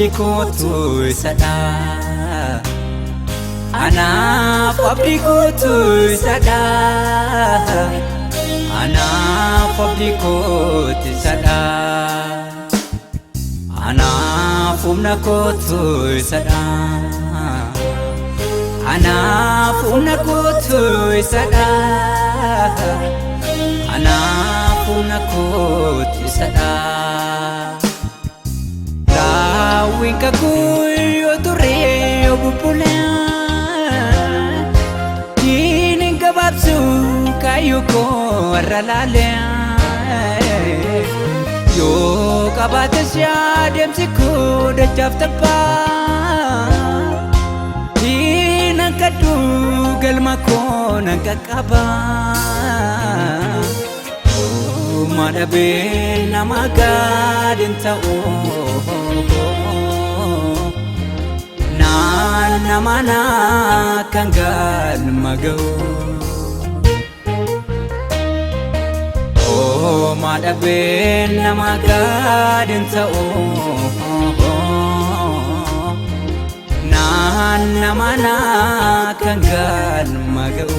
abdikotu sada Anaaf abdikotu sada Anaaf abdikotu sada Anaaf humna kotu sada Anaaf humna kotu sada Anaaf humna kotu sada Winka kuyo ture obupula Kinin kababsu kayo ko aralale Yo kabata siya demsi ko dajaf tapa Hinang kadugal mako nagkakaba Madabin na magadin tao Namana kanggal magaw Oh madabin na magadin tao Namana kanggal magaw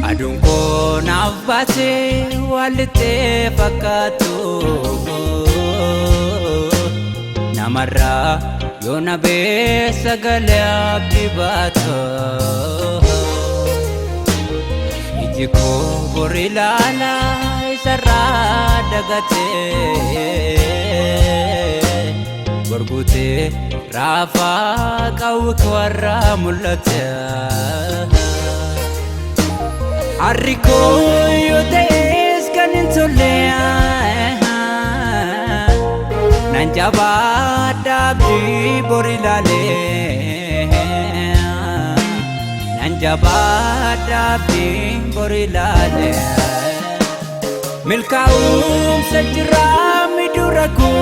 Adunko nafbate walite fakatu Namarra yona be sagale abdibato Ijiko borilala isarra dagate Gorgute rafa kawkwara mulate Arriko yotes kanintolea Nanjabada abdi borilale Nanjabada abdi borilale Milkaum sejra miduraku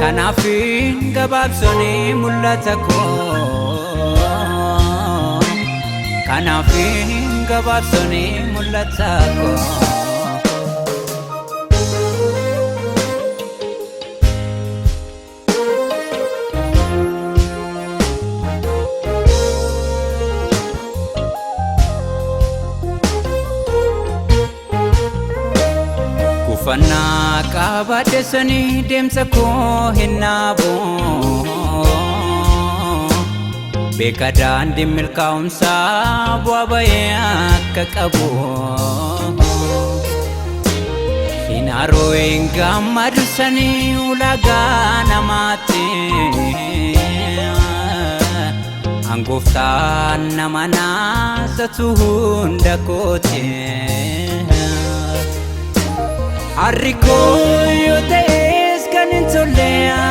Kanafin gababsoni mullatako Kanafin gababsoni mullatako Kufana kabadesani demsa ko hinabo Bekadan di milkaumsa buabaya kakabu Hinaro ingam madusani ulaga namati Angguftan namana satuhun dakote Arriko yotes kanintolea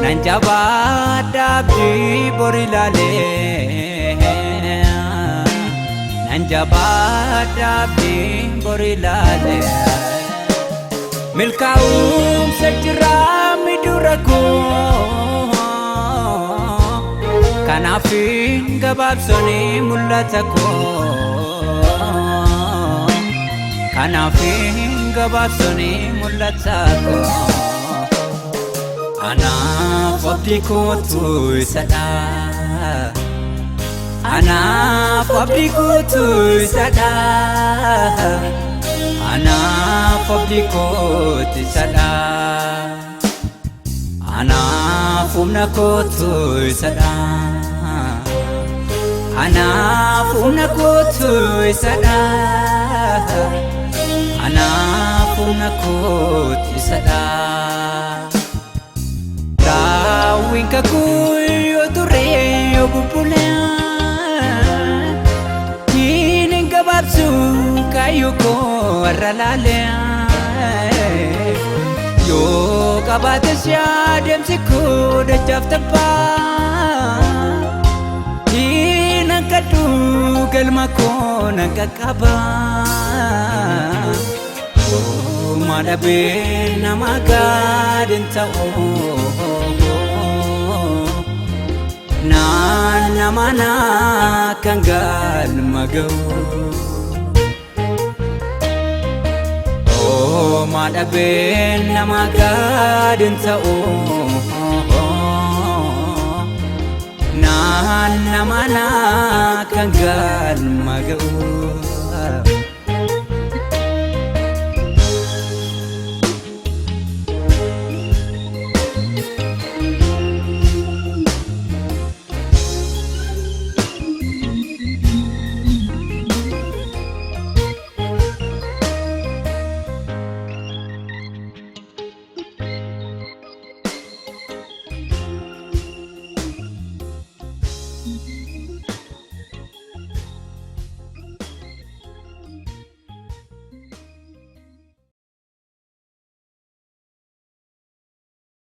Nanjabada abdi borilale Nanjabada abdi borilale Milkaum sejra miduraku Kanafin gababsoni mullatako Kanafin gababsoni mullatako Anaaf abdikotu sada Anaaf abdikotu sada Anaaf abdikotu sada Anaaf humna kotu sada Anaaf humna kotu sada Anaaf humna kotu sada Winka kuyo ture obupula Kinin kababsu kayo ko warra laalee yoo qabaates adeemsi koo dachaaf tabbaa hinan kadhu galma koo nan qaqqabaa madhabee nama gaadhin ta'uu nama kan galma ga'u madhabee nama gaadhin ta'uu nama kan galma ga'u